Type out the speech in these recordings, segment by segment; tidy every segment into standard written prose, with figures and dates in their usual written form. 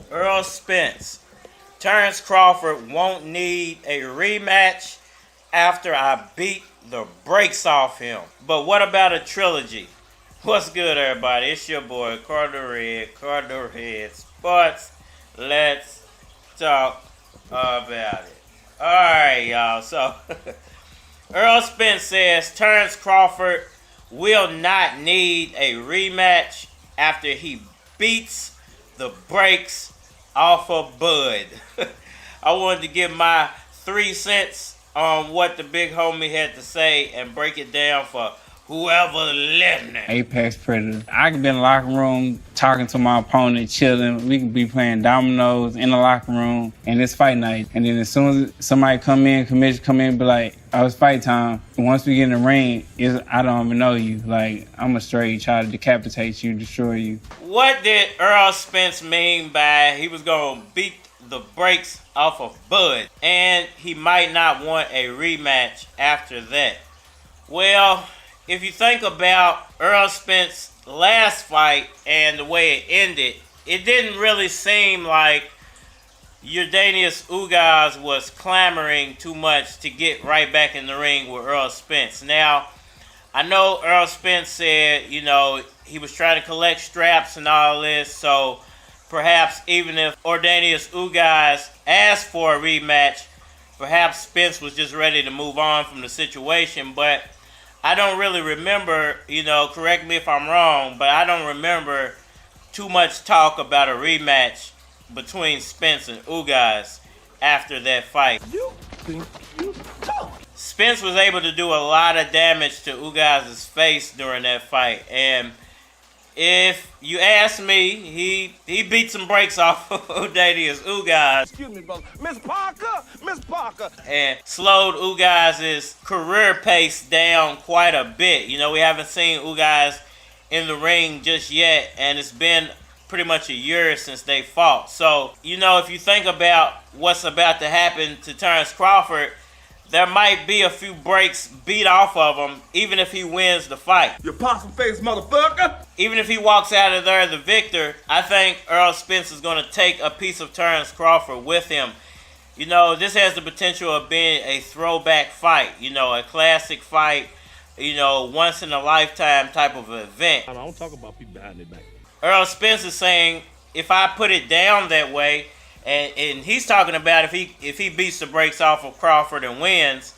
Errol Spence. Terence Crawford won't need a rematch after I beat the brakes off him. But what about a trilogy? What's good, everybody? It's your boy, Cardinal Sports. Let's talk about it. Alright, y'all. So, Errol Spence says Terence Crawford will not need a rematch after he beats the brakes off of Bud. I wanted to give my 3 cents on what the big homie had to say and break it down for whoever listening. Apex Predator. I can be in the locker room talking to my opponent, chilling. We can be playing dominoes in the locker room, and it's fight night. And then as soon as somebody commission come in, be like, "Oh, it's fight time." And once we get in the ring, I don't even know you. Like, I'm a straight try to decapitate you, destroy you. What did Errol Spence mean by he was gonna beat the brakes off of Bud, and he might not want a rematch after that? Well, if you think about Errol Spence's last fight and the way it ended, it didn't really seem like Yordenis Ugas was clamoring too much to get right back in the ring with Errol Spence. Now, I know Errol Spence said, he was trying to collect straps and all this, so perhaps even if Yordenis Ugas asked for a rematch, perhaps Spence was just ready to move on from the situation. But I don't really remember, correct me if I'm wrong, but I don't remember too much talk about a rematch between Spence and Ugas after that fight. You think you talk? Spence was able to do a lot of damage to Ugas' face during that fight, and if you ask me, he beat some brakes off of Yordenis Ugas. Excuse me, brother. Miss Parker. And slowed Ugas' career pace down quite a bit. We haven't seen Ugas in the ring just yet, and it's been pretty much a year since they fought. So, if you think about what's about to happen to Terence Crawford, there might be a few breaks beat off of him, even if he wins the fight. You possum-faced motherfucker! Even if he walks out of there the victor, I think Errol Spence is going to take a piece of Terence Crawford with him. This has the potential of being a throwback fight, a classic fight, once in a lifetime type of event. I don't talk about people behind their back. Errol Spence is saying, if I put it down that way, and he's talking about if he beats the brakes off of Crawford and wins,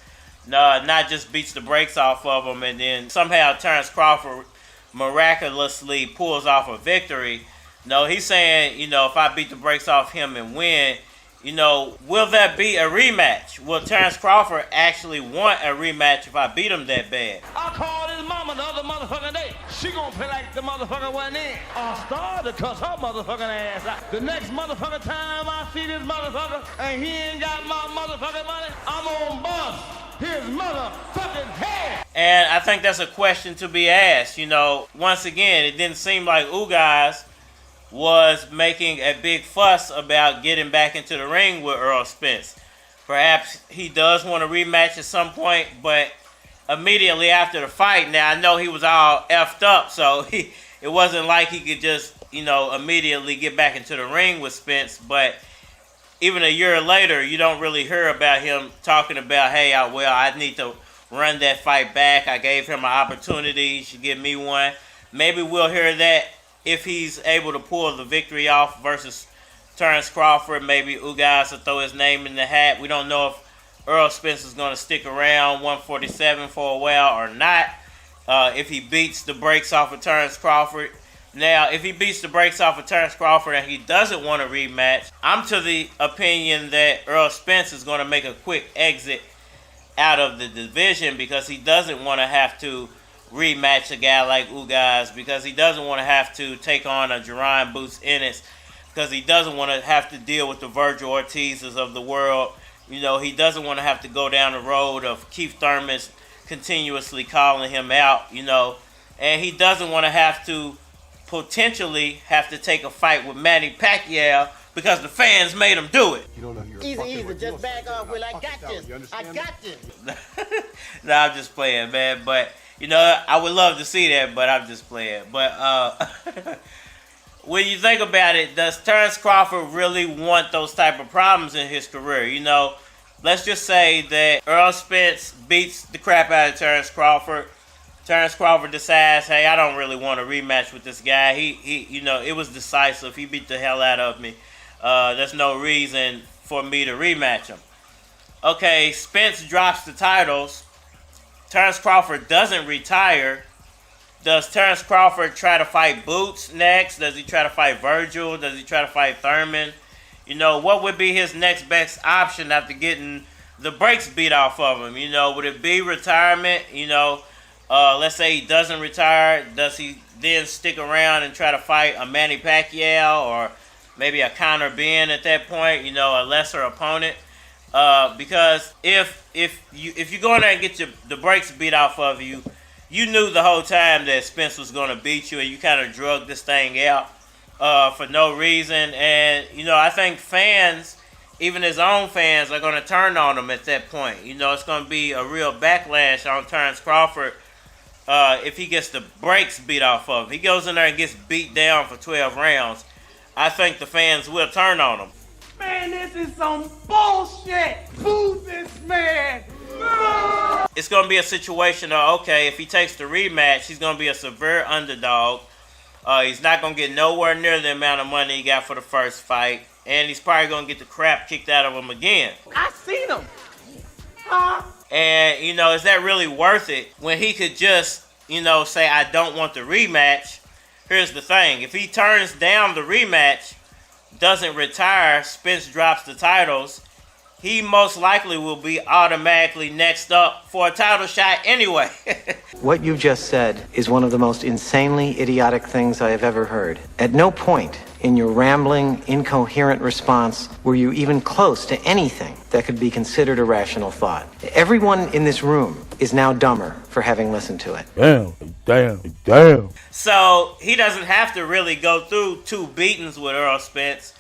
not just beats the brakes off of him and then somehow Terence Crawford miraculously pulls off a victory. No, he's saying, if I beat the brakes off him and win, will that be a rematch? Will Terence Crawford actually want a rematch if I beat him that bad? I called his mama the other motherfucking day. She gonna play like the motherfucker wasn't in. I started to cuss her motherfucking ass out. The next motherfucking time I see this motherfucker and he ain't got my motherfucking money, I'm gonna bust his motherfucking head. And I think that's a question to be asked. Once again, it didn't seem like Ugas was making a big fuss about getting back into the ring with Errol Spence. Perhaps he does want a rematch at some point, but immediately after the fight, now I know he was all effed up, so it wasn't like he could just, immediately get back into the ring with Spence, but even a year later, you don't really hear about him talking about, hey, I need to run that fight back. I gave him an opportunity. He should give me one. Maybe we'll hear that if he's able to pull the victory off versus Terence Crawford. Maybe Ugas will throw his name in the hat. We don't know if Errol Spence is going to stick around 147 for a while or not. If he beats the brakes off of Terence Crawford. Now, if he beats the brakes off of Terence Crawford and he doesn't want a rematch, I'm to the opinion that Errol Spence is going to make a quick exit out of the division because he doesn't want to have to rematch a guy like Ugas, because he doesn't want to have to take on a Jerron Boots Ennis, because he doesn't want to have to deal with the Virgil Ortizes of the world. He doesn't want to have to go down the road of Keith Thurman continuously calling him out, and he doesn't want to have to potentially have to take a fight with Manny Pacquiao because the fans made him do it. You don't know you're Easy, just back off, Will. I got this. I got this. No, I'm just playing, man. But, you know, I would love to see that, but I'm just playing. But when you think about it, does Terence Crawford really want those type of problems in his career? You know, let's just say that Errol Spence beats the crap out of Terence Crawford. Terence Crawford decides, hey, I don't really want a rematch with this guy. He, you know, it was decisive. He beat the hell out of me. There's no reason for me to rematch him. Okay, Spence drops the titles. Terence Crawford doesn't retire. Does Terence Crawford try to fight Boots next? Does he try to fight Virgil? Does he try to fight Thurman? You know, what would be his next best option after getting the brakes beat off of him? You know, would it be retirement? You know, let's say he doesn't retire. Does he then stick around and try to fight a Manny Pacquiao or maybe a Conor Benn at that point? You know, a lesser opponent. Because if you go in there and get the brakes beat off of you, you knew the whole time that Spence was going to beat you, and you kind of drugged this thing out for no reason. And, you know, I think fans, even his own fans, are going to turn on him at that point. You know, it's going to be a real backlash on Terence Crawford if he gets the brakes beat off of him. He goes in there and gets beat down for 12 rounds. I think the fans will turn on him. Man, this is some bullshit. Boo this man. It's going to be a situation of, okay, if he takes the rematch, he's going to be a severe underdog. He's not going to get nowhere near the amount of money he got for the first fight. And he's probably going to get the crap kicked out of him again. I seen him. And, you know, is that really worth it when he could just, you know, say, I don't want the rematch? Here's the thing. If he turns down the rematch, doesn't retire, Spence drops the titles, he most likely will be automatically next up for a title shot anyway. What you've just said is one of the most insanely idiotic things I have ever heard. At no point in your rambling, incoherent response were you even close to anything that could be considered a rational thought. Everyone in this room is now dumber for having listened to it. Damn. So he doesn't have to really go through 2 beatings with Errol Spence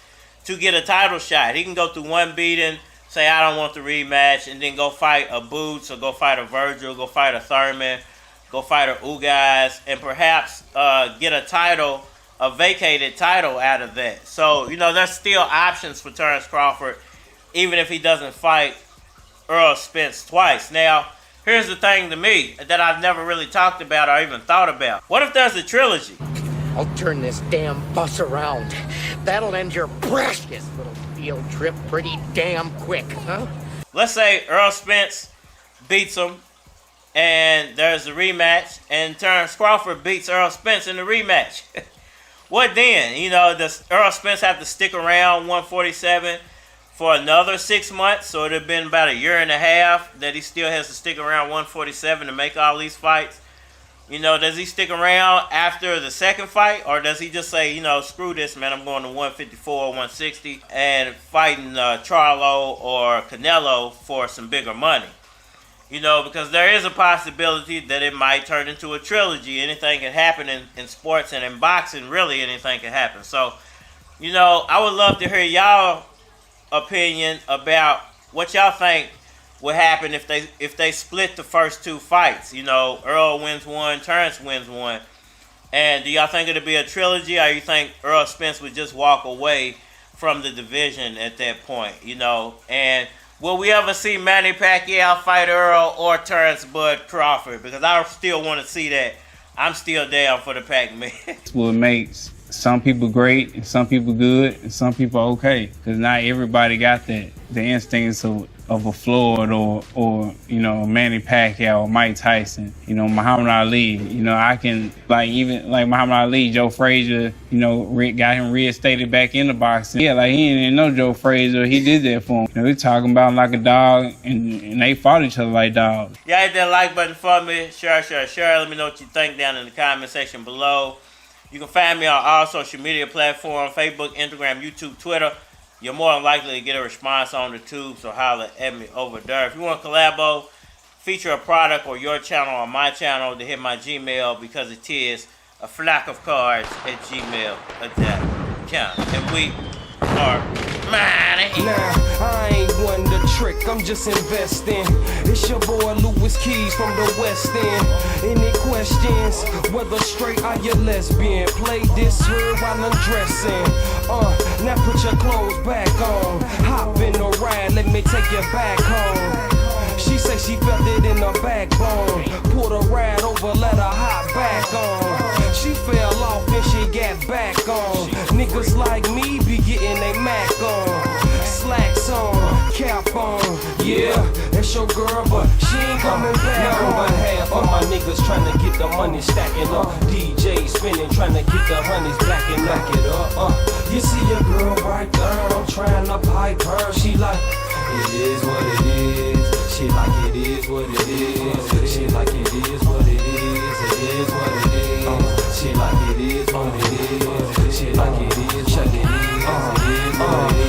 to get a title shot. He can go through 1 beating, say I don't want the rematch, and then go fight a Boots or go fight a Virgil, go fight a Thurman, go fight a Ugas, and perhaps get a title, a vacated title out of that. So, you know, there's still options for Terence Crawford, even if he doesn't fight Errol Spence twice. Now, here's the thing to me that I've never really talked about or even thought about. What if there's a trilogy? I'll turn this damn bus around. That'll end your precious little field trip pretty damn quick, huh? Let's say Errol Spence beats him, and there's a rematch, and Terence Crawford beats Errol Spence in the rematch. What then? You know, does Errol Spence have to stick around 147 for another 6 months? So it would have been about a year and a half that he still has to stick around 147 to make all these fights. You know, does he stick around after the second fight, or does he just say, you know, screw this, man, I'm going to 154, 160 and fighting Charlo or Canelo for some bigger money? You know, because there is a possibility that it might turn into a trilogy. Anything can happen in sports, and in boxing, really anything can happen. So, you know, I would love to hear y'all opinion about what y'all think would happen if they split the first 2 fights. You know, Errol wins 1, Terence wins 1. And do y'all think it'll be a trilogy, or you think Errol Spence would just walk away from the division at that point? You know, and will we ever see Manny Pacquiao fight Errol or Terence Bud Crawford? Because I still want to see that. I'm still down for the Pac-Man. It's what makes some people great and some people good and some people okay. Because not everybody got the instincts of a Floyd or you know, Manny Pacquiao or Mike Tyson, you know, Muhammad Ali. You know, I can, like, even like Muhammad Ali, Joe Frazier, you know, got him reinstated back into boxing. Yeah, like, he didn't know Joe Frazier. He did that for him. You know, we're talking about him like a dog, and they fought each other like dogs. Y'all hit that like button for me. Share. Let me know what you think down in the comment section below. You can find me on all social media platforms, Facebook, Instagram, YouTube, Twitter. You're more than likely to get a response on the tube, so holler at me over there. If you want to collabo, feature a product or your channel on my channel, to hit my Gmail, because it is a flock of cards at gmail.com. And we or money. Nah, I ain't one to trick, I'm just investing. It's your boy Louis Keys from the West End. Any questions? Whether straight or you lesbian, play this here while I'm dressing. Now put your clothes back on. Hop in the ride, let me take you back home. She say she felt it in her backbone. Pulled her ride over, let her hop back on. She fell off, then she got back on. Niggas like me be getting they Mac on. Slacks on, cap on, yeah, that's your girl, but she ain't coming back. Now on behalf of my niggas trying to get the money stacking up. DJ spinning, trying to get the honeys back and knock it up. You see your girl right there, I'm trying to pipe her. She like, it is what it is. She like it is what it is. She like it is what it is. It is what it is. She like it is what it is. She like it is what it is.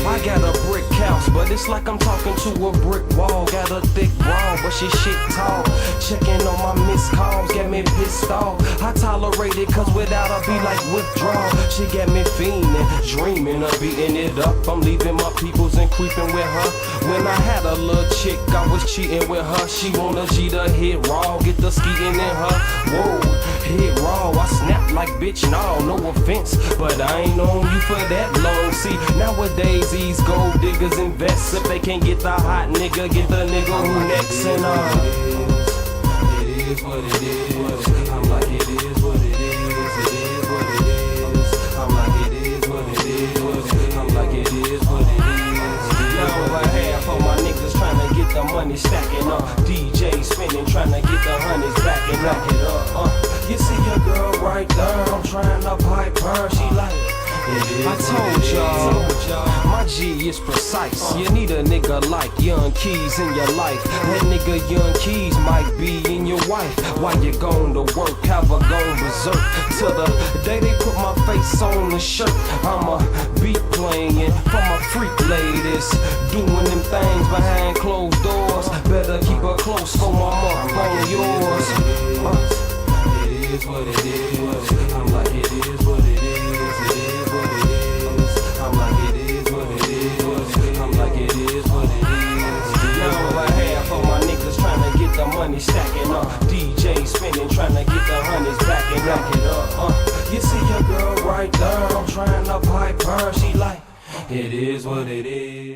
I got a brick house, but it's like I'm talking to a brick wall. Got a thick bra, but she shit tall. Checking on my missed calls, get me pissed off. I tolerate it, cause without her be like withdrawal. She got me fiending, dreaming of beating it up. I'm leaving my peoples and creeping with her. When I had a little chick, I was cheating with her. She wanna G to hit raw, get the skeeting in her. Whoa, hit raw, I snap like bitch, no offense, but I ain't known you for that long. See, nowadays these gold diggers invest. If they can't get the hot nigga, get the nigga who next. And it is what it is. I'm like it is what it is. It is what it is. I'm like it is what it is. I'm like it is what it is. Now over half of my niggas trying to get the money stacking up. DJ spinning, trying to get the honeys back and knock it up. You see your girl right there, I'm trying to pipe her. She like, I told y'all, my G is precise. You need a nigga like Young Keys in your life. That nigga Young Keys might be in your wife. While you going to work, have her gone berserk. Till the day they put my face on the shirt. I'ma be playing for my freak ladies, doing them things behind closed doors. Better keep her close for my mark on yours. It is what it is. I'm like it is what it is. It is what it is. I'm like it is what it is. I'm like it is what it is. Now over half of my niggas trying to get the money stacking up. DJ spinning, trying to get the honeys back and knock it up. You see your girl right there, I'm trying to pipe her. She like, it is what it is.